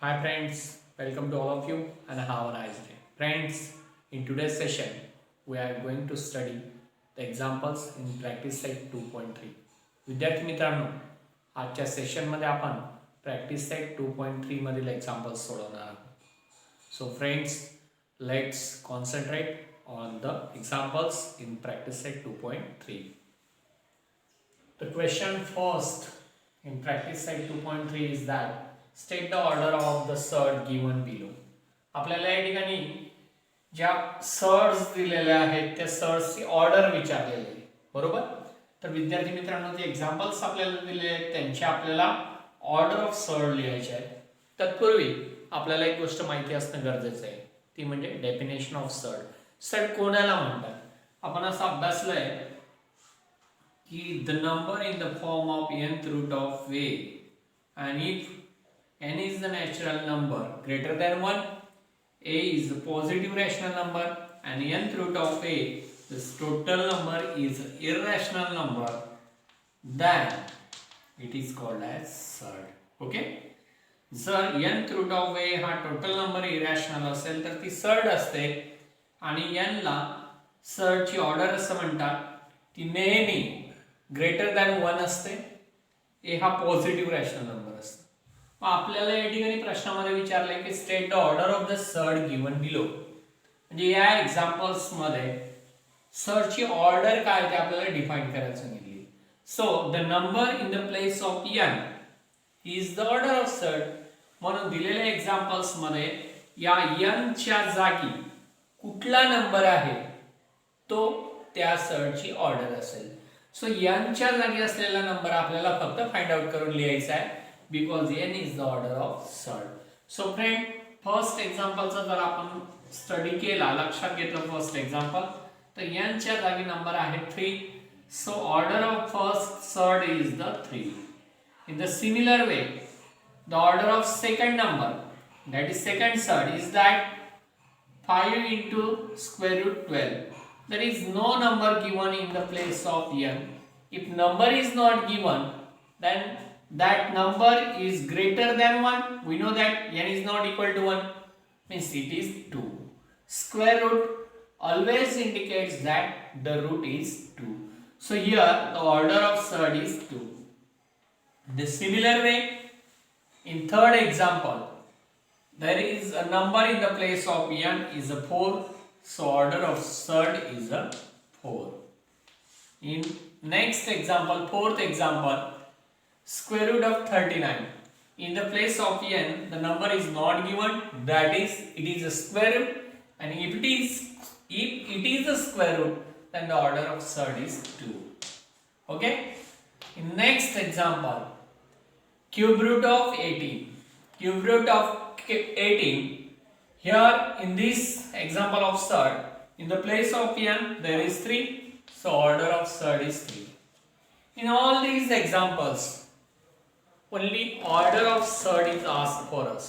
Hi friends, welcome to all of you and have a nice day. Friends, in today's session, we are going to study the examples in practice set 2.3. विद्यार्थी मित्रांनो, आजच्या सेशनमध्ये आपण practice set 2.3 मधील examples सोडवणार आहोत. So friends, let's concentrate on the examples in practice set 2.3. The question first in practice set 2.3 is that state the order of the surd given below. आपल्याला या ठिकाणी ज्या सर्ड्स दिलेल्या आहेत त्या सर्ड्सची ऑर्डर विचारलेली आहे, बरोबर. तर विद्यार्थी मित्रांनो, जे एक्झाम्पल्स आपल्याला दिलेले आहेत त्यांचे आपल्याला ऑर्डर ऑफ सर्ड लिहायचे आहे. तत्पूर्वी आपल्याला एक गोष्ट माहिती असणं गरजेचं आहे, ती म्हणजे डेफिनेशन ऑफ सर्ड. सर्ड कोणाला म्हणतात? आपण असं अभ्यासलंय की the number in the form of nth root of a and if n is the natural number greater than 1, a is the positive rational number and nth root of a, this total number is irrational number, then it is called as surd. Okay, जर nth root of a हा total number irrational असेल तर ती surd असते आणि n ला सर्डची order असं म्हणतात. ती नेहमी ग्रेटर दॅन 1 असते. a हा पॉझिटिव्ह रॅशनल नंबर असतो. आपल्याला या ठिकाणी प्रश्नामध्ये विचारले की state the order of the surd given below. म्हणजे या एक्झाम्पल्स मध्ये सर्डची ऑर्डर काय ते आपल्याला डिफाइन करायला सांगितली. So the number in the place of n is the order of surd. म्हणून दिलेल्या एक्झाम्पल्स मध्ये या n च्या जागी कुठला नंबर आहे तो त्या सर्डची ऑर्डर असेल. सो n च्या जागी असलेला नंबर आपल्याला फक्त फाइंड आउट करून लिहायचा आहे, because n is the order of surd. So friend, first example चा जर आपण स्टडी केला, लक्षात घेतलं फर्स्ट एक्झाम्पल, तर n च्या जागी नंबर आहे 3. So order of first surd is the 3. In the similar way, the order of second number, that is second surd, is that 5 into square root 12. There is no number given in the place of n. If number is not given, then that number is greater than 1. We know that n is not equal to 1, means it is 2. Square root always indicates that the root is 2. So here the order of surd is 2. The similar way, in third example, there is a number in the place of n is a 4. So order of surd is a 4. In next example, fourth example, square root of 39. In the place of n, the number is not given, that is, it is a square root, and if it is a square root, then the order of surd is 2. Okay? In next example, cube root of 18. Cube root of 18. Here, in this example of surd, in the place of n, there is 3, so order of surd is 3. In all these examples, only order of surd is asked for us,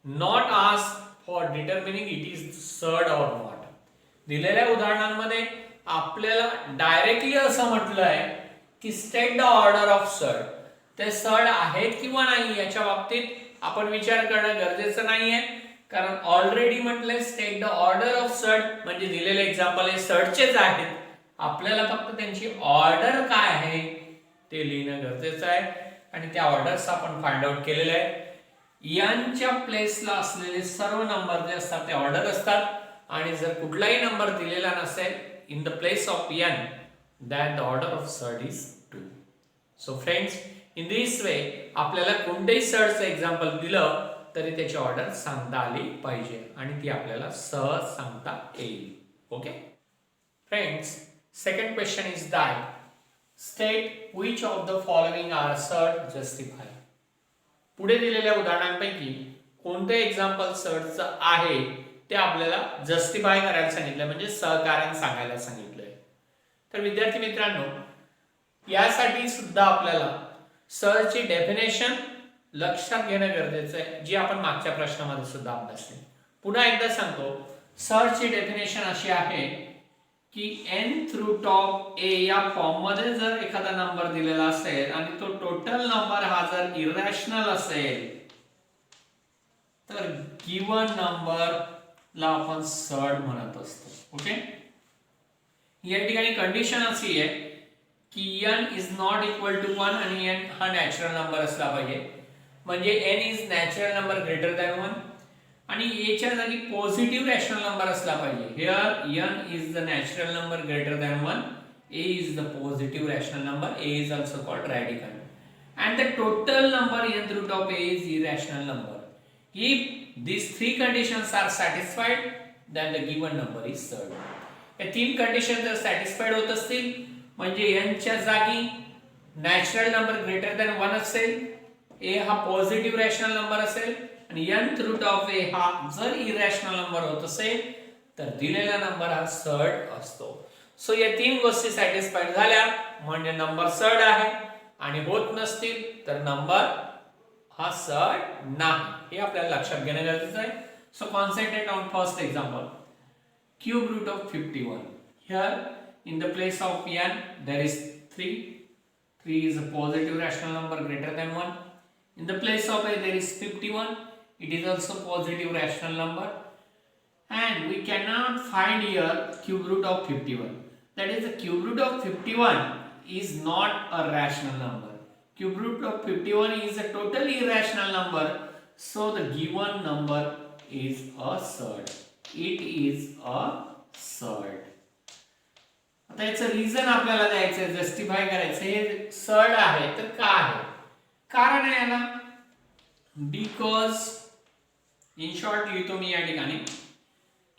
not asked for determining it is surd or not. दिलेल्या उदाहरणांमध्ये आपल्याला directly असं म्हटलंय की state the order of surd. ते surd आहेत किंवा नाही याच्या बाबतीत आपण विचार करणं गरजेचं नाहीये, कारण ऑलरेडी म्हटलंय state the order of surd, म्हणजे दिलेले एक्झाम्पल हे सर्डचेच आहेत. आपल्याला फक्त त्यांची ऑर्डर काय आहे ते लिहिणं गरजेचं आहे आणि त्या ऑर्डर्स आपण फाइंड आउट केलेले आहेत. यांच्या प्लेसला असलेले सर्व नंबर जे असतात ते ऑर्डर असतात आणि जर कुठलाही नंबर दिलेला नसेल in the place of n, then the order of surd is 2. So friends, in this way आपल्याला कोणतेही सर्डचं एक्झाम्पल दिलं तरी त्याची ऑर्डर सांगता आली पाहिजे आणि ती आपल्याला सहज सांगता येईल. Okay friends, second question is that state which of the following are surd justify. पुढे दिलेल्या उदाहरणांपैकी कोणते एक्झाम्पल सर्डचं आहे ते आपल्याला जस्टिफाय करायला सांगितलं, म्हणजे सहकार्य सांगायला सांगितलंय. तर विद्यार्थी मित्रांनो, यासाठी सुद्धा आपल्याला सर्डची डेफिनेशन लक्षात घेणं गरजेचं आहे, जी आपण मागच्या प्रश्नामध्ये सुद्धा अभ्यासली. पुन्हा एकदा सांगतो, सर्डची डेफिनेशन अशी आहे की nth रूट ऑफ a या फॉर्म मध्ये जर एखादा नंबर दिलेला असेल आणि तो टोटल नंबर हा जर इरॅशनल असेल तर गिवन नंबरला आपण सर्ड म्हणत असतो. ओके, या ठिकाणी कंडिशन अशी आहे की n is not equal to 1 आणि n हा नॅचरल नंबर असला पाहिजे. म्हणजे n is natural number greater than 1 आणि a च्या जागी पॉझिटिव्ह रॅशनल नंबर असला पाहिजे. Here n is the natural number greater than 1, a is the positive rational number, a is also called radical, and the total number nth root of a is irrational number. If these three conditions are satisfied, then the given number is third. या तीन condition जर satisfied होत असतील म्हणजे n च्या जागी natural number greater than 1 असेल, a हा पॉझिटिव्ह रॅशनल नंबर असेल आणि nth रूट ऑफ a हा जर इरॅशनल नंबर होत असेल तर दिलेला नंबर हा सर्ड असतो. सो या तीन गोष्टी सॅटिस्फाईड झाल्या म्हणजे नंबर सर्ड आहे आणि होत नसतील तर नंबर हा सर्ड नाही. हे आपल्याला लक्षात घेणे गरजेचे आहे. So concentrate on first example. Cube root of 51. Here in the place of n there is 3. 3 is a positive rational number greater than 1. In the place of a there is 51. It is also positive rational number. And we cannot find here cube root of 51. That is the cube root of 51 is not a rational number. Cube root of 51 is a totally irrational number. So the given number is a surd. It is a surd. आता याचं reason आपल्याला द्यायचं, justify करायचं. हे surd आहे तर का आहे? कारण आहे याला बिकॉज इन शॉर्ट लिहितो मी या ठिकाणी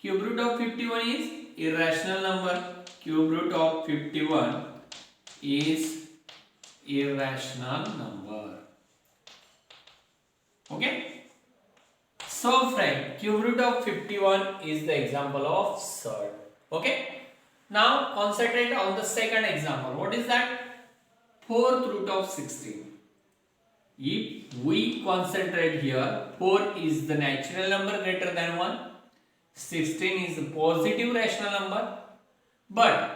cube root of 51 is irrational number. Cube root of 51 is irrational number. Okay, so friend, cube root of 51 is the example of surd. Okay, now concentrate on the second example. What is that? Fourth root of 16. If we concentrate here, 4 is the natural number greater than 1, 16 is a positive rational number, but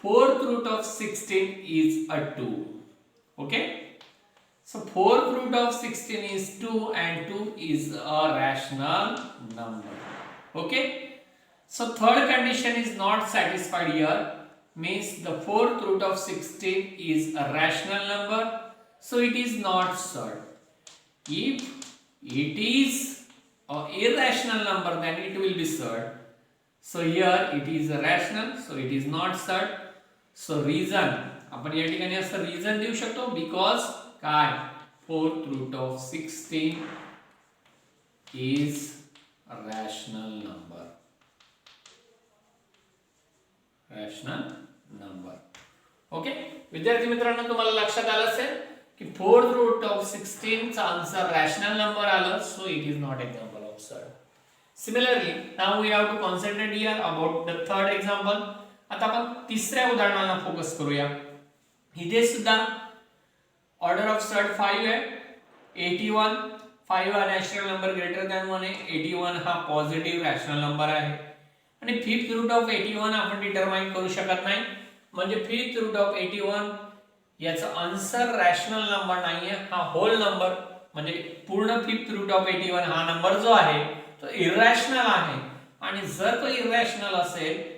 fourth root of 16 is a 2. Okay, so fourth root of 16 is 2 and 2 is a rational number. Okay, so third condition is not satisfied here, means the fourth root of 16 is a rational number, so it is not surd. If it is an irrational number then it will be surd. So here it is a rational, so it is not surd. So reason आपण या ठिकाणी असं reason देऊ शकतो because काय fourth root of 16 is rational number. Rational number. Okay विद्यार्थी मित्रांनो, तुम्हाला लक्षात आलं असेल की फोर्थ रूट ऑफ 16 चा आन्सर रॅशनल नंबर आलं, so it is not example of surd. Similarly now we have to concentrate here about the third example. आता आपण तिसऱ्या उदाहरणाला फोकस करूया. इथे सुद्धा ऑर्डर ऑफ सर्ड 5 आहे. 81 5 हा नॅचरल नंबर ग्रेटर दॅन 1 आहे. 81 हा पॉझिटिव्ह रॅशनल नंबर आहे आणि फिफ्थ रूट ऑफ 81 आपण डिटरमाइन करू शकत नाही. म्हणजे फिफ्थ रूट ऑफ 81 याचा आन्सर रॅशनल नंबर नाहीये, हा होल नंबर म्हणजे पूर्ण फिफ्थ रूट ऑफ 81 हा नंबर जो आहे तो इरॅशनल आहे. आणि जर तो इरॅशनल असेल,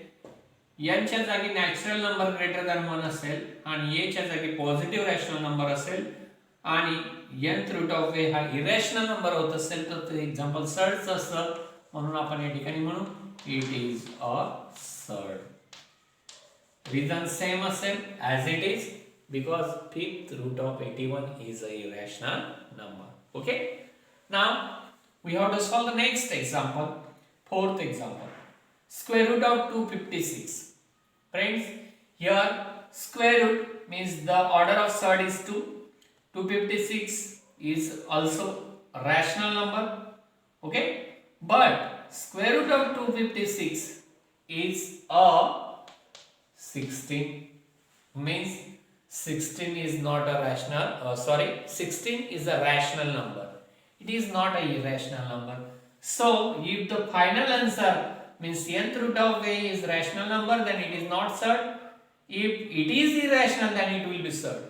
यांच्या जागी नॅचरल नंबर ग्रेटर दॅन 1 असेल आणि a च्या जागी पॉझिटिव्ह रॅशनल नंबर असेल आणि nth रूट ऑफ a हा इरॅशनल नंबर होत असेल तर ते एक्झाम्पल सर्डच असतं. म्हणून आपण या ठिकाणी म्हणू it is a surd. Reason same असेल as it is because fifth root of 81 is a irrational number. Okay, now we have to solve the next example. Fourth example. Square root of 256. Friends, here square root means the order of surd is 2. 256 is also a rational number. Okay, but square root of 256 is a 16. Means 16 is not a rational. 16 is a rational number. It is not a irrational number. So, if the final answer means nth root of a is rational number, then it is not surd. If it is irrational, then it will be surd.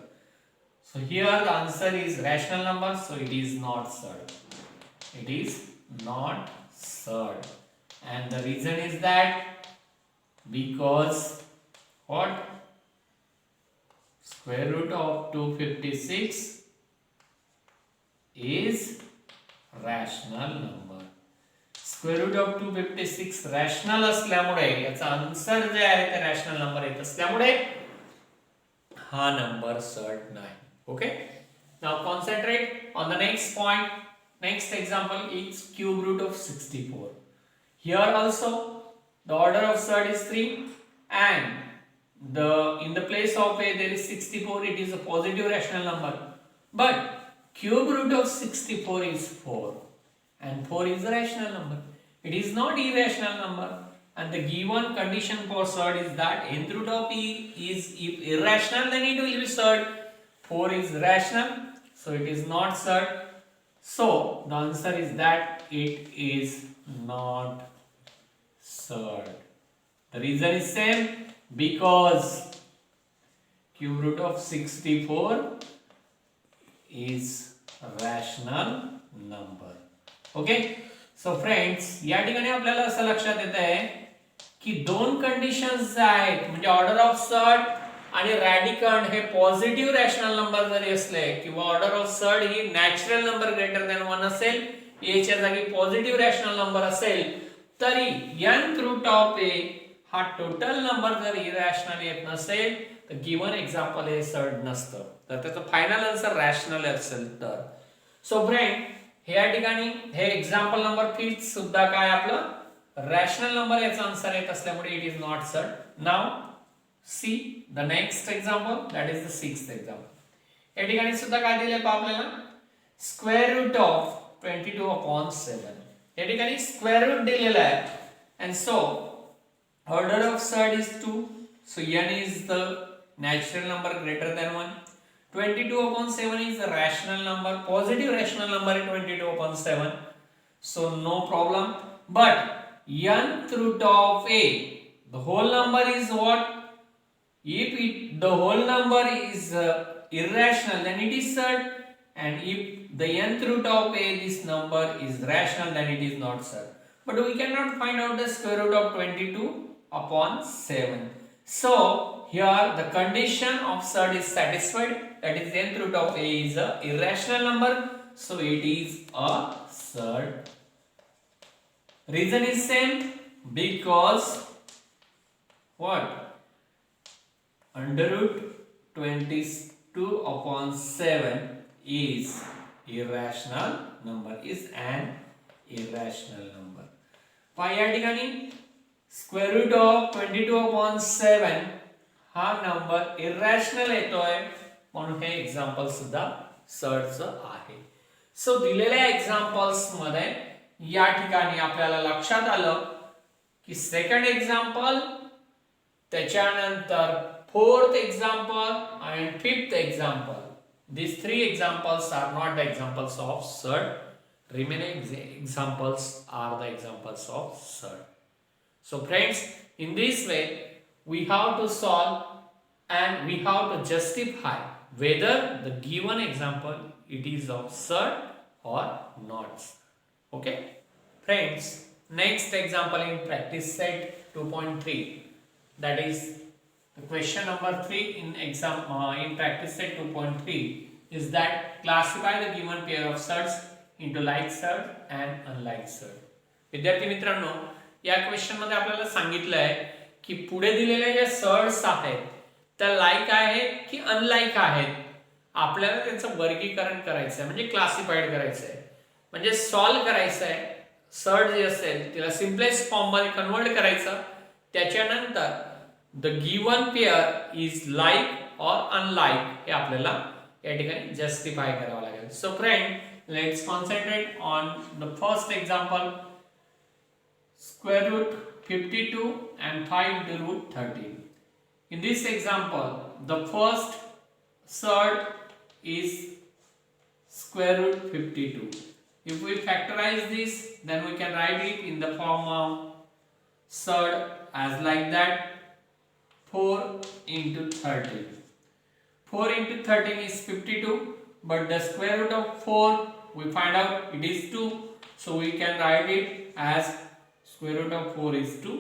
So here the answer is rational number, so it is not surd. It is not third. And the reason is that because what? Square root of 256 is rational number. Square root of 256 rational असल्यामुळे याचा answer जे आहे ते rational number येत असल्यामुळे हा number सर्ट नाही. Okay? Now concentrate on the next point. Next example is cube root of 64. Here also the order of surd is 3 and in the place of a there is 64. It is a positive rational number. But cube root of 64 is 4 and 4 is a rational number. It is not irrational number. And the given condition for surd is that nth root of e is if irrational then it will be surd. 4 is rational, so it is not surd. So the answer is that it is not surd. The reason is same, because cube root of 64 is rational number. Okay? So friends, या ठिकाणी आपल्याला असं लक्षात येत आहे की दोन conditions आहेत, म्हणजे ऑर्डर ऑफ सर्ड आणि रॅडिकंड हे पॉझिटिव्ह रॅशनल नंबर जरी असले किंवा order of surd he natural number greater than 1 असेल, ए च्या जागी पॉझिटिव्ह रॅशनल नंबर असेल, तरी nth रूट ऑफ ए हा टोटल नंबर जर इरॅशनल येत नसेल तर गिवन एक्झाम्पल हे सर्ड नसतं, तर त्याचं फायनल आन्सर रॅशनल असेल तर. सो फ्रेंड, हे या ठिकाणी हे एक्झाम्पल नंबर 3 सुद्धा काय आपलं रॅशनल नंबर याचा आन्सर येत असल्यामुळे it is not surd. Now see the next example, that is the 6th example. या ठिकाणी सुद्धा काय दिले पहा आपल्याला, स्क्वेअर रूट ऑफ 22/7. या ठिकाणी स्क्वेअर रूट दिलेला आहे and so order of surd is 2, so n is the natural number greater than 1. 22/7 is a rational number, positive rational number is 22/7, so no problem. But nth root of a, the whole number is what? If the whole number is irrational, then it is surd, and if the nth root of a, this number is rational, then it is not surd. But we cannot find out the square root of 22/7. So here the condition of surd is satisfied, that is nth root of a is a irrational number, so it is a surd. Reason is same, because what? Under root 22/7 is irrational number, is an irrational number. या ठिकाणी square root of 22/7 हा number irrational येतोय, म्हणून हे example सुद्धा सर्डचं आहे. So दिलेल्या examples मध्ये या ठिकाणी आपल्याला लक्षात आलं की सेकंड एक्झाम्पल, त्याच्यानंतर 4th example and 5th example, these 3 examples are not the examples of surd. Remaining examples are the examples of surd. So friends, in this way we have to solve and we have to justify whether the given example it is of surd or not. Okay friends, next example in practice set 2.3, that is the question number 3 in practice set 2.3 is that classify the given pair of surds into like surd and unlike surd. विद्यार्थी मित्रांनो, या question मध्ये आपल्याला सांगितलं आहे की पुढे दिलेले जे सर्ड्स आहेत त्या लाईक आहेत की अनलाईक आहेत, आपल्याला त्याचं वर्गीकरण करायचं आहे, म्हणजे क्लासिफाईड करायचं आहे, म्हणजे सॉल्व करायचं आहे. सर्ड जे असेल तिला सिम्पलेस्ट फॉर्म मध्ये कन्वर्ट करायचं, त्याच्यानंतर the given pair is like or unlike हे आपल्याला या ठिकाणी जस्टिफाय करावं लागेल. So friend, let's concentrate on the first example, square root 52 and 5 into root 13. In this example, the first surd is square root 52. If we factorize this, then we can write it in the form of surd as like that, 4 into 13. 4 into 13 is 52, but the square root of 4 we find out it is 2, So we can write it as square root of 4 is 2.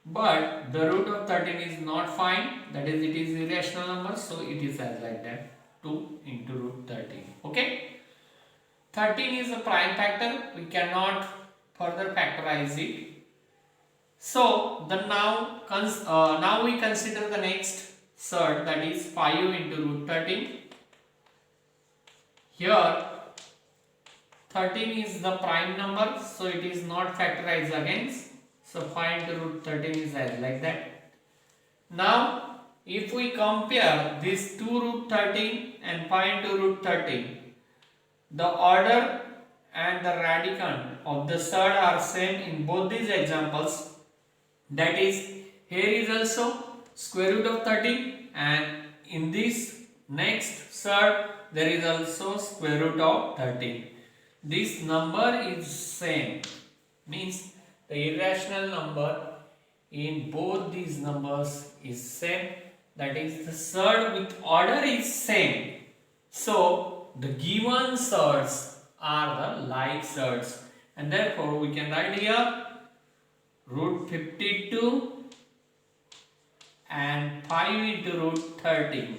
But the root of 13 is not fine, that is it is irrational number, so it is as like that 2 into root 13. Okay, 13 is a prime factor, we cannot further factorize it. So now we consider the next surd, that is 5 into root 13. Here 13 is the prime number, so it is not factorized against. So 5 into root 13 is as like that. Now if we compare this 2 root 13 and 5 into root 13, the order and the radicand of the surd are same in both these examples. That is, here is also square root of 13, and in this next surd there is also square root of 13. This number is same, means the irrational number in both these numbers is same, that is the surd with order is same. So the given surds are the like surds, and therefore we can write here root 52 and 5 into root 13.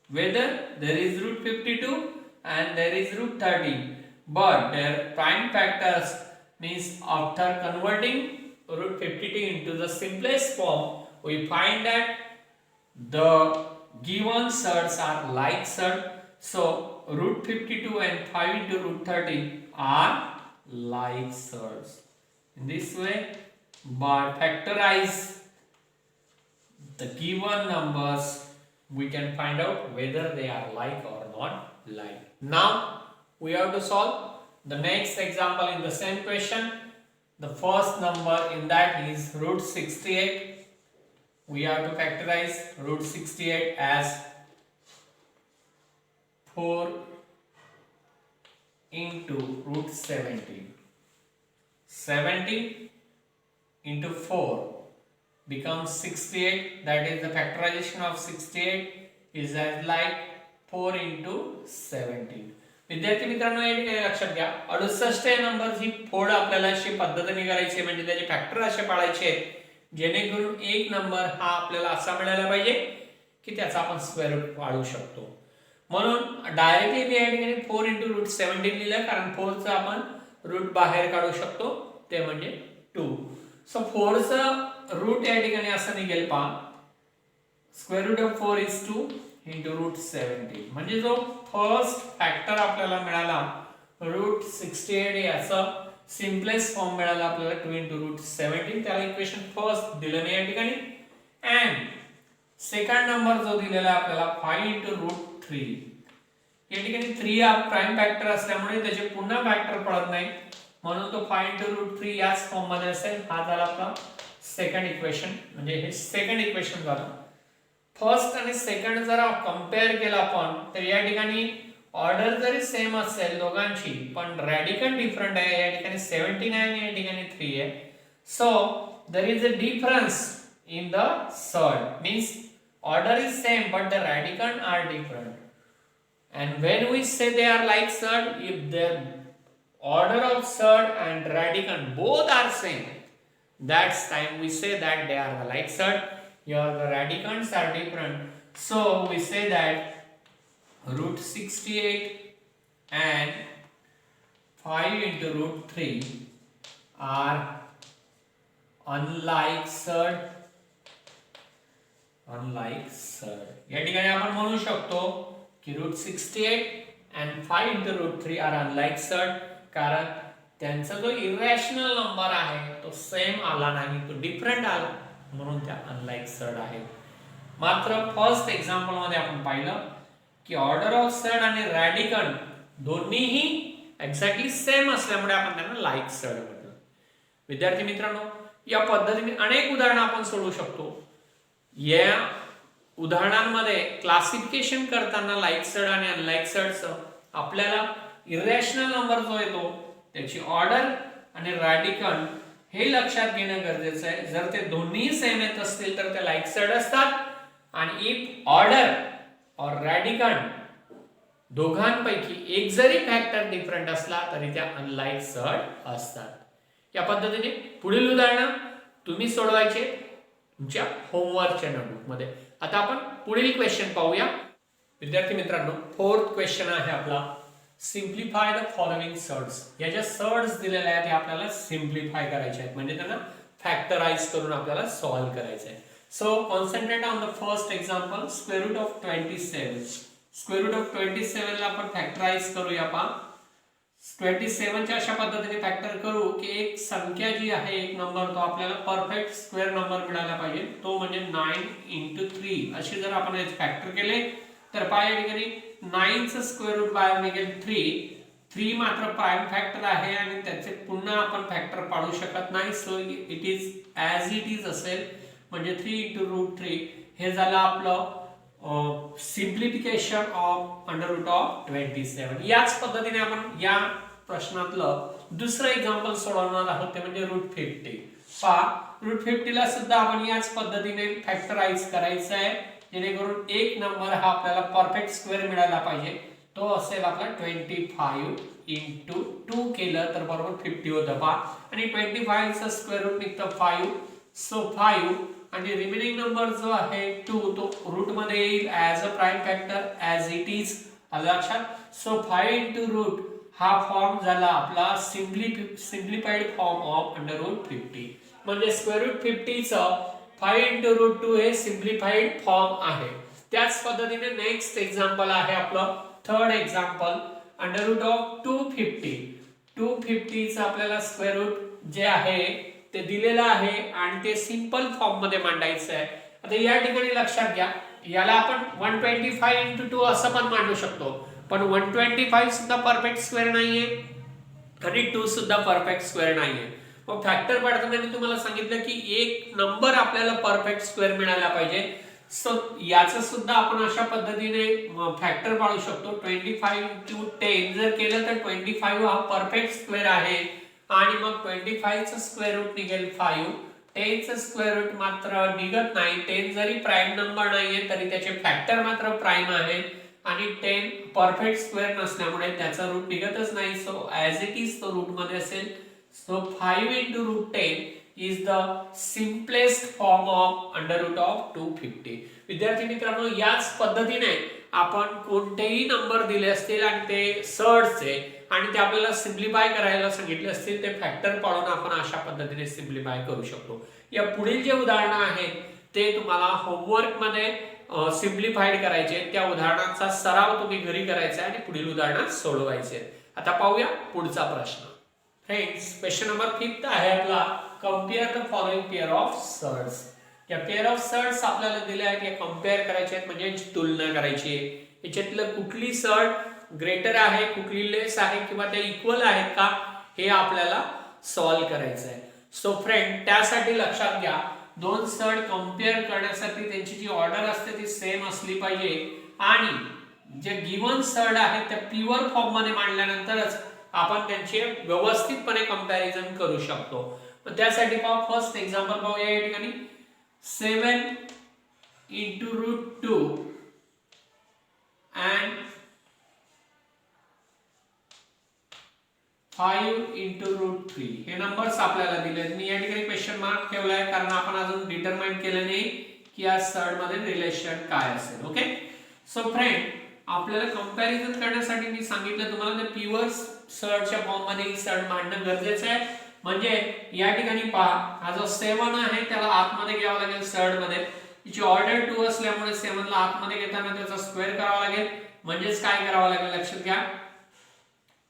Whether there is root 52 and there is root 13, but their prime factors, means after converting root 52 into the simplest form, we find that the given surds are like surd. So root 52 and 5 into root 13 are like surds. In this way, by factorize the given numbers, we can find out whether they are like or not like. Now we have to solve the next example in the same question. The first number in that is root 68. We have to factorize root 68 as 4 into root 17. 17 into 4 becomes 68, that is the factorization of 68 is as like 4 into 17. विद्यार्थी मित्रांनो या ठिकाणी लक्षात घ्या 68 या नंबरची फोड आपल्याला अशी पद्धतीने करायची, म्हणजे त्याचे फॅक्टर असे पाडायचे आहेत जेणेकरून एक नंबर हा आपल्याला असा मिळाला पाहिजे की त्याचा आपण स्क्वेअर रूट पाडू शकतो. म्हणून डायरेक्टली मी या ठिकाणी 4 into root 17 लिहिलं, कारण 4 चा आपण रूट बाहेर काढू शकतो, ते म्हणजे 2. सो 4 चा रूट या ठिकाणी असं निघेल पहा, square root of 4 is 2 into root 17. म्हणजे जो फर्स्ट फॅक्टर आपल्याला मिळाला रूट 68 याचा सिम्पलेस्ट फॉर्म मिळाला आपल्याला 2 into root 17, त्याला इक्वेशन फर्स्ट दिलं नाही या ठिकाणी. अँड सेकंड नंबर जो दिलेला आहे आपल्याला 5 into root 3, या ठिकाणी 3 हा प्राइम फॅक्टर असल्यामुळे त्याचे पुन्हा फॅक्टर पडत नाही, म्हणून तो 5 into root 3 याच फॉर्म मध्ये असेल. हा झाला आपला सेकंड इक्वेशन, म्हणजे हे सेकंड इक्वेशन झालं. फर्स्ट आणि सेकंड जर कंपेअर केला आपण तर या ठिकाणी ऑर्डर जरी सेम असेल दोघांची, पण रॅडिकल डिफरंट आहे. या ठिकाणी 17 आहे आणि या ठिकाणी 3 आहे. So there is a difference in the surd, means order is same but the radicand are different. And when we say they are like surd, if their order of surd and radicand both are same, that's time we say that they are the like surd. Here the radicands are different, so we say that root 68 and 5 into root 3 are unlike surd. Unlike surd. या ठिकाणी आपण म्हणू शकतो की root 68 and 5 into root 3 are unlike surd, कारण त्यांचा जो irrational number आहे तो सेम आला नाही, तो डिफरंट आला, म्हणून त्या अनलाइक सर्ड आहेत. मात्र फर्स्ट एक्झाम्पल मध्ये आपण पाहिलं की ऑर्डर ऑफ सर्ड आणि रॅडिकंड दोन्हीही एक्झॅक्टली सेम असल्यामुळे आपण त्यांना लाईक सर्ड म्हटलं. विद्यार्थी मित्रांनो, या पद्धतीने अनेक उदाहरणं आपण सोडवू शकतो. या उदाहरणांमध्ये क्लासिफिकेशन करताना लाईक सर्ड आणि अनलाईक सर्डचं आपल्याला इरॅशनल नंबर जो येतो त्याची ऑर्डर आणि रॅडिकंड हे लक्षात घेणं गरजेचं आहे. जर ते दोन्ही सेम येत असतील तर ते लाईक सर्ड असतात, आणि इफ ऑर्डर और रॅडिकंड दोघांपैकी एक जरी फॅक्टर डिफरंट असला तरी त्या अनलाईक सर्ड असतात. या पद्धतीने पुढील उदाहरण तुम्ही सोडवायचे तुमच्या होमवर्कच्या नोटबुकमध्ये. आता आपण पुढील क्वेश्चन पाहूया. विद्यार्थी मित्रांनो, फोर्थ क्वेश्चन आहे आपला, सिम्प्लिफाय द फॉलोइंग सर्ड्स. या ज्या सर्ड्स दिलेल्या आहेत त्या आपल्याला सिम्प्लिफाय करायच्या आहेत, म्हणजे त्यांना फॅक्टराइज करून आपल्याला सॉल्व्ह करायचं आहे. So concentrate on the first example, square root of 27. Square root of 27 ला आपण फॅक्टराइज करूया. पहा 27 च्या अशा पद्धतीने फॅक्टर करू की एक संख्या जी आहे, एक नंबर, तो आपल्याला परफेक्ट स्क्वेअर नंबर मिळाला पाहिजे, तो म्हणजे 9 into 3. असे जर आपण फॅक्टर केले तर पहा या ठिकाणी 9 चं स्क्वेअर रूट बाहेर निघेल 3 मात्र प्राइम फॅक्टर आहे आणि त्याचे पुन्हा आपण फॅक्टर पाडू शकत नाही. So it is as it is असेल, म्हणजे 3 into √3. हे झालं आपलं simplification of under root of 27. याच पद्धतीने आपण या प्रश्नातलं दुसरं एक्झाम्पल सोडवणार आहोत, ते म्हणजे √50. पहा √50 ला सुद्धा आपण याच पद्धतीने फॅक्टराइज करायचं आहे, जेणेकरून एक नंबर हा आपल्याला परफेक्ट स्क्वेअर मिळाला पाहिजे. तो असेल आपला 25 into 2 केलं तर बरोबर 50 होतं. पहा आणि 25 चा स्क्वेअर रूट निघतं 5. सो 5 आणि रिमेनिंग नंबर जो आहे 2 तो रूट मध्ये येईल as a prime factor as it is. लक्षात. सो 5 into रूट हा फॉर्म झाला आपला simplified form of under root 50. म्हणजे स्क्वेअर रूट 50 चं 5 into √2 हे सिम्प्लिफाईड फॉर्म आहे. त्याच पद्धतीने नेक्स्ट एक्झाम्पल आहे आपलं third example, under root of 250. 250 चं आपल्याला स्क्वेअर रूट जे आहे ते दिलेलं आहे आणि ते सिंपल फॉर्म मध्ये मांडायचं आहे. आता या ठिकाणी लक्षात घ्या, याला आपण 125 into 2 असं पण मांडू शकतो, पण 125 सुद्धा परफेक्ट स्क्वेअर नाहीये आणि 2 सुद्धा परफेक्ट स्क्वेअर नाहीये. मग फॅक्टर पाडताना मी तुम्हाला सांगितलं की एक नंबर आपल्याला परफेक्ट स्क्वेअर मिळाला पाहिजे. सो याचं सुद्धा आपण अशा पद्धतीने फॅक्टर पाडू शकतो. 25 into 10 जर केलं तर 25 हा परफेक्ट स्क्वेअर आहे आणि मग 25 चं स्क्वेअर रूट निघेल 5. 10 चं स्क्वेअर रूट मात्र निघत नाही. 10 जरी प्राइम नंबर नाहीये तरी त्याचे फॅक्टर मात्र प्राइम आहे आणि 10 परफेक्ट स्क्वेअर नसल्यामुळे त्याचा रूट निघतच नाही. सो ॲज इट इज तो रूट मध्ये असेल. So 5 into √10 is the simplest form of under root of 250. विद्यार्थी मित्रांनो, याच पद्धतीने आपण कोणतेही नंबर दिले असतील आणि ते सर्डचे आणि ते आपल्याला सिम्प्लिफाय करायला सांगितले असतील, ते फॅक्टर पाडून आपण अशा पद्धतीने सिम्प्लिफाय करू शकतो. या पुढील जे उदाहरण आहेत ते तुम्हाला होमवर्क मध्ये सिम्प्लिफाईड करायचे. त्या उदाहरणाचा सराव तुम्ही घरी करायचा आणि पुढील उदाहरणात सोडवायचे. आता पाहूया पुढचा प्रश्न. फ्रेंड्स, क्वेश्चन नंबर 5 आहे आपला, compare the following pair of surds. या पेअर ऑफ सर्ड्स आपल्याला दिल्या आहेत, या कंपेअर करायचे आहेत, म्हणजे तुलना करायची आहे. याच्यातलं कुठली सर्ड ग्रेटर आहे, कुठली लेस आहे किंवा ते इक्वल आहेत का, हे आपल्याला सॉल्व्ह करायचं आहे. सो फ्रेंड, त्यासाठी लक्षात घ्या, दोन सर्ड कंपेअर करण्यासाठी त्यांची जी ऑर्डर असते ती सेम असली पाहिजे आणि जे गिवन सर्ड आहेत त्या प्युअर फॉर्म मध्ये मांडल्यानंतरच आपण त्यांचे व्यवस्थितपणे कंपॅरिझन करू शकतो. तर त्यासाठी पहा फर्स्ट एक्झाम्पल पाहूया. या ठिकाणी 7 into √2 and 5 into √3 हे नंबर्स आपल्याला दिले. मी या ठिकाणी क्वेश्चन मार्क ठेवलाय कारण आपण अजून डिटरमाइन केलं नाही की या सर्ड मध्ये रिलेशन काय असेल. ओके. सो फ्रेंड, आपल्याला कंपॅरिझन करण्यासाठी मी सांगितलं तुम्हाला ते प्युअर सर्डच्या फॉर्म मध्ये सर्ड मांडणं गरजेचं आहे. म्हणजे या ठिकाणी पहा, हा जो 7 आहे त्याला आतमध्ये घ्यावा लागेल सर्ड मध्ये. तिची ऑर्डर 2 असल्यामुळे 7 ला आतमध्ये घेताना त्याचा स्क्वेअर करावा लागेल. म्हणजेच काय करावं लागेल लक्षात घ्या,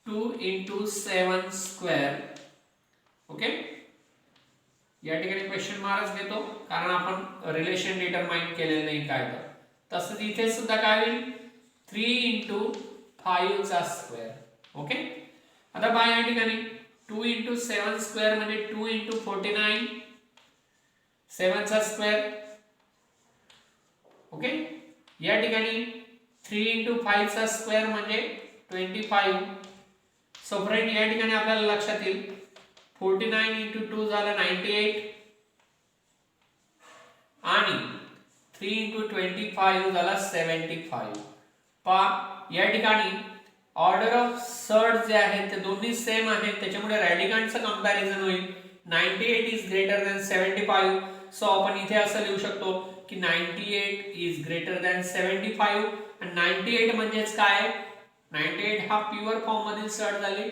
2 into 7 स्क्वेअर. ओके. या ठिकाणी क्वेश्चन मार्क्स घेतो कारण आपण रिलेशन डिटरमाइन केलेलं नाही काय तर. तसंच इथे सुद्धा काय होईल, 3 into 5 चा स्क्वेअर. ओके. आता पहा या ठिकाणी 2 into 7 स्क्वेअर म्हणजे 2 into 49, 7 चा स्क्वेअर. ओके. या ठिकाणी 3 into 5 चा स्क्वेअर म्हणजे 25. सो फ्रेंड, या ठिकाणी आपल्याला लक्षात येईल 49 into 2 झालं 98 आणि 3 into 25 झाला 75. पहा या ठिकाणी ऑर्डर ऑफ सर्ड जे आहेत ते दोन्ही सेम आहेत, त्याच्यामुळे रॅडिकंटचं कंपॅरिझन होईल. 98 इज ग्रेटर दॅन 75. सो आपण इथे असं लिहू शकतो की 98 इज ग्रेटर दॅन 75. आणि 98 म्हणजेच काय, 98 हा प्युअर फॉर्म मधील सर्ड झाली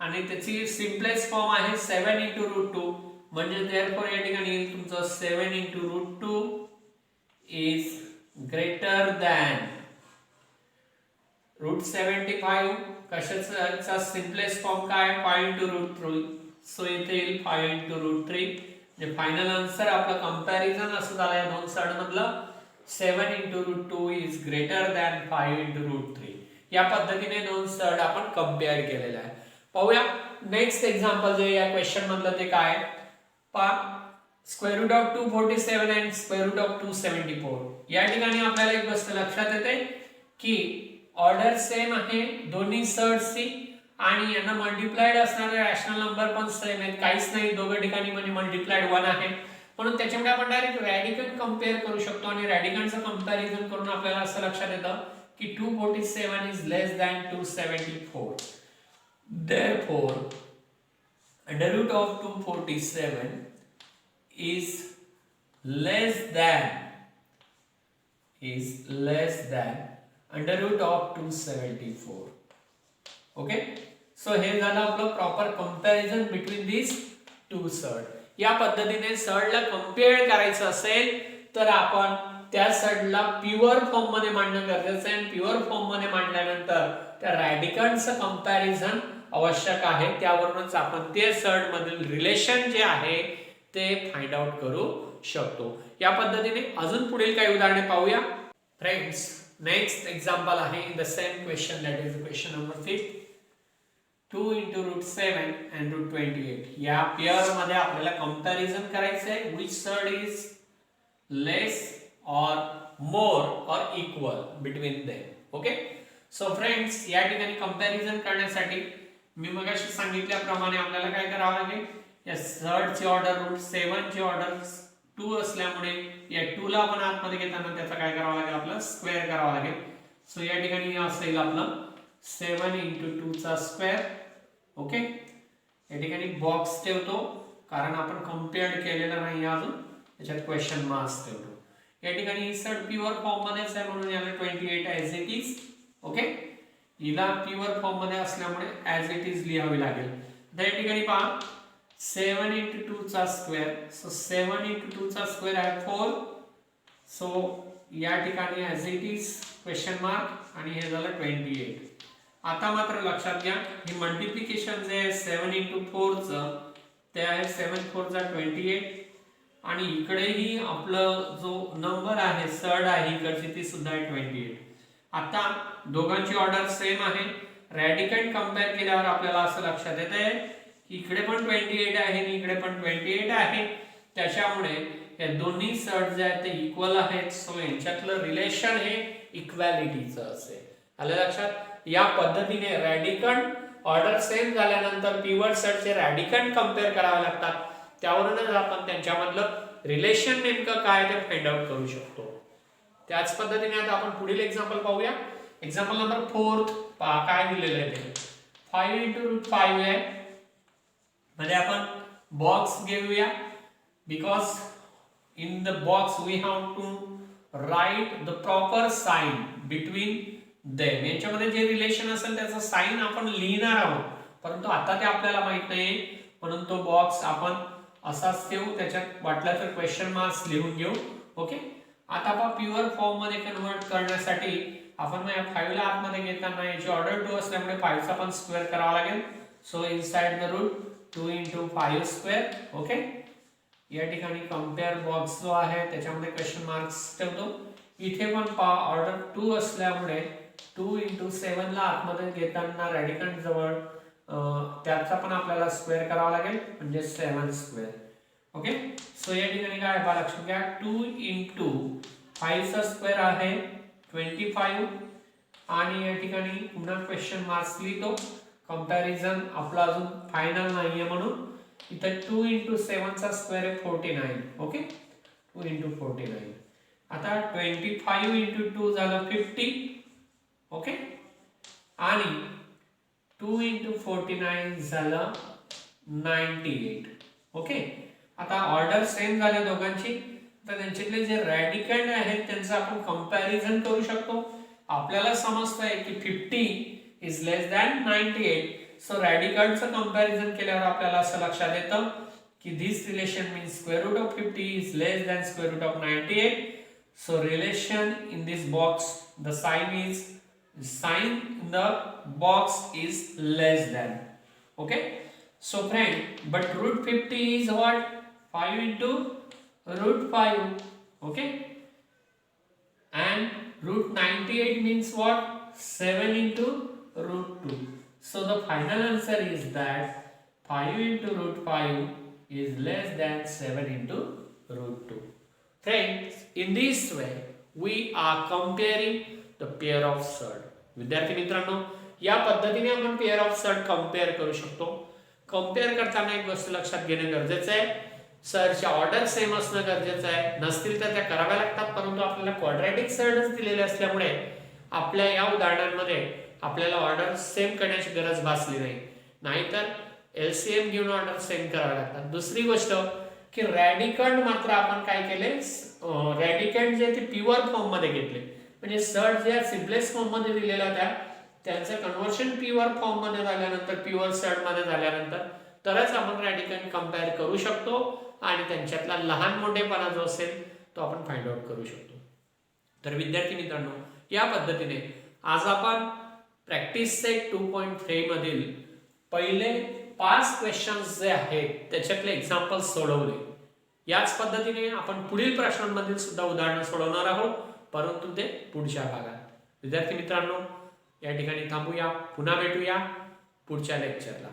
आणि त्याची सिम्पलेस्ट फॉर्म आहे 7 into √2. म्हणजे therefore या ठिकाणी येईल तुमचं 7 into √2 is greater than √75. कशाचा सिम्पलेस्ट फॉर्म काय, 5 into √3. सो इथे येईल 5 into √3. म्हणजे फायनल आन्सर आपलं कंपॅरिझन असं झालं या दोन सर्ड मधलं, 7 into √2 is greater than 5 into √3. या पद्धतीने दोन सर्ड आपण कंपेअर केलेले आहे. पाहूया नेक्स्ट एक्झाम्पल जे या क्वेश्चन मधलं ते काय, square root of 247 and square root of 274. या ठिकाणी आपल्याला एक गोष्ट लक्षात येते की ऑर्डर सेम आहे दोन्ही सर्ड्सची आणि यांना मल्टिप्लाइड असणारे रॅशनल नंबर पण सेम आहेत, काहीच नाही दोघं ठिकाणी म्हणजे मल्टिप्लाइड 1 आहे. म्हणून त्याच्यामुळे आपण डायरेक्ट रॅडिकंट कंपेअर करू शकतो आणि रॅडिकंटचं कंपॅरिझन करून आपल्याला असं लक्षात येतं की 247 is less than 274. Therefore, under root of 247 is less than under root of 274. Okay, so हे झालं आपलं proper comparison between this two surd. या पद्धतीने सर्डला कंपेअर करायचं असेल तर आपण त्या सर्डला प्युअर फॉर्म मध्ये मांडणं गरजेचं आहे आणि प्युअर फॉर्म मध्ये मांडल्यानंतर त्या रॅडिकंटचं कंपॅरिझन आवश्यक आहे. त्यावरूनच आपण ते सर्ड मधील रिलेशन जे आहे ते फाइंड आउट करू शकतो. या पद्धतीने अजून पुढील काही उदाहरणे पाहूया. फ्रेंड्स, नेक्स्ट एक्झाम्पल आहे in the same question, that is question number 5. 2 into √7 and √28. या पेअर मध्ये आपल्याला कंपॅरिझन करायचं आहे which surd is less or more or equal between them. Okay, so friends या ठिकाणी कंपॅरिझन करण्यासाठी मी मगाशी सांगितल्याप्रमाणे आपल्याला काय करावं लागेल, या सर्डची ऑर्डर √7 ची ऑर्डर 2 असल्यामुळे या 2 ला आपण आतमध्ये घेताना त्याचा काय करावं लागेल, आपलं स्क्वेअर करावं लागेल. सो या ठिकाणी असेल आपलं 7 into 2 चा स्क्वेअर. ओके, या ठिकाणी बॉक्स ठेवतो कारण आपण कंपेअर्ड केलेलं नाही अजून, त्याच्यात क्वेश्चन मार्क्स ठेवतो. या ठिकाणी सर्ड प्युअर फॉर्म मध्येच आहे म्हणून याला 28 ॲज इट इज. ओके, हिला प्युअर फॉर्म मध्ये असल्यामुळे ॲज इट इज लिहावी लागेल. तर या ठिकाणी पहा 7 into 2 चा स्क्वेअर. सो 7 into 2 चा स्क्वेअर आहे 4. सो या ठिकाणी as it is question mark आणि हे झालं 28. आता मात्र लक्षात घ्या ही मल्टिप्लिकेशन जे आहे 7 into 4 चं ते आहे 7 4 चा 28 आणि इकडेही आपलं जो नंबर आहे सर्ड आहे इकडची ती सुद्धा आहे 28. आता दोघांची ऑर्डर सेम आहे. रॅडिकंट कंपेअर केल्यावर आपल्याला असं लक्षात येतंय की इकडे पण 28 आहे आणि इकडे पण 28 आहे. त्याच्यामुळे या दोन्ही सर्ड जे आहेत ते इक्वल आहेत. सो यांच्यातलं रिलेशन हे इक्वॅलिटीचं असेल. आलं लक्षात? या पद्धतीने रॅडिकंट ऑर्डर सेम झाल्यानंतर प्युअर सर्डचे रॅडिकंट कंपेअर करावे लागतात. त्यावरूनच आपण त्यांच्यामधलं रिलेशन नेमकं काय ते फाइंड आउट करू शकतो. त्याच पद्धतीने आता आपण पुढील एक्झाम्पल पाहूया. एक्झाम्पल नंबर 4 पहा काय दिलेलं आहे ते 5 into √5 आहे. मध्ये आपण बॉक्स घेऊया because in the box we have to write the proper sign between them. याच्यामध्ये जे रिलेशन असेल त्याचं साइन आपण लिहिणार आहोत परंतु आता ते आपल्याला माहित नाही म्हणून तो बॉक्स आपण असाच ठेवू. त्याच्यात वाटलं तर क्वेश्चन मार्क्स लिहून घेऊ. ओके, आता आपण प्युअर फॉर्म मध्ये कन्वर्ट करण्यासाठी आपण या 5 ला आतमध्ये घेताना याची ऑर्डर 2 असल्यामुळे 5 चा पण स्क्वेअर करावा लागेल. So inside the root 2 into 5 square. Okay, या ठिकाणी कंपेअर बॉक्स जो आहे त्याच्यामध्ये क्वेश्चन मार्क्स ठेवतो. इथे पण ऑर्डर 2 असल्यामुळे 2 into 7 ला आतमध्ये घेताना रॅडिकंट जवळ त्याचा पण आपल्याला स्क्वेअर करावा लागेल म्हणजे 7 स्क्वेअर. ओके, सो या ठिकाणी काय आहे लक्षात घ्या 2 into 5 चा स्क्वेअर आहे 25 आणि या ठिकाणी पुन्हा क्वेश्चन मार्क्स लिहितो. कंपॅरिझन आपला अजून फायनल नाहीये म्हणून इथे 2 into 7 चा स्क्वेअर आहे 49. Okay, 2 into 49. आता 25 into 2 झालं 50. ओके, आणि 2 into 49 झालं 98. ओके, आता ऑर्डर सेम झाल्या दोघांची. तर त्यांच्यातले जे रॅडिकंड आहेत त्यांचं आपण कंपॅरिझन करू शकतो. आपल्याला समजतंय की 50 इज लेस दॅन 98. सो रॅडिकंडचं कंपॅरिझन केल्यावर आपल्याला असं लक्षात येतं की this relation means square root of 50 is less than square root of 98. So relation in this box, the sign in the box is less than. Okay, so friend, but root 50 is what? 5 into root 5. Okay, and root 98 means what? 7 into root 2. So the final answer is that 5 into root 5 is less than 7 into root 2. Friends, in this way we are comparing the pair of surd. विद्यार्थी मित्रांनो, या पद्धतीने आपण pair of surd compare करू शकतो. Compare करताना एक गोष्ट लक्षात घेणे गरजेचं आहे, सर्डच्या ऑर्डर सेम असणं गरजेचं आहे. नसतील तर त्या कराव्या लागतात, परंतु आपल्याला क्वाड्रॅटिक सर्डच दिलेले असल्यामुळे आपल्या या उदाहरणांमध्ये आपल्याला ऑर्डर सेम करण्याची गरज भासली नाही. नाहीतर एलसीएम घेऊन ऑर्डर सेम करावे लागतात. दुसरी गोष्ट की रॅडिकंड मात्र आपण काय केले, रॅडिकंड जे ते प्युअर फॉर्म मध्ये घेतले. म्हणजे सर्ड जे सिम्पलेस्ट फॉर्म मध्ये दिलेल्या होत्या त्यांचं कन्व्हर्शन प्युअर फॉर्म मध्ये झाल्यानंतर, प्युअर सर्ड मध्ये झाल्यानंतर तरच आपण रॅडिकंड कंपेअर करू शकतो आणि त्यांच्यातला लहान मोठेपणा जो असेल तो आपण फाइंड आउट करू शकतो. तर विद्यार्थी मित्रांनो, या पद्धतीने आज आपण प्रॅक्टिस सेट 2.3 मधील पहिले 5 क्वेश्चन्स जे आहेत त्याच्यातले एक्झाम्पल सोडवले. याच पद्धतीने आपण पुढील प्रश्नांमधील सुद्धा उदाहरणं सोडवणार आहोत, परंतु ते पुढच्या भागात. विद्यार्थी मित्रांनो, या ठिकाणी थांबूया, पुन्हा भेटूया पुढच्या लेक्चरला.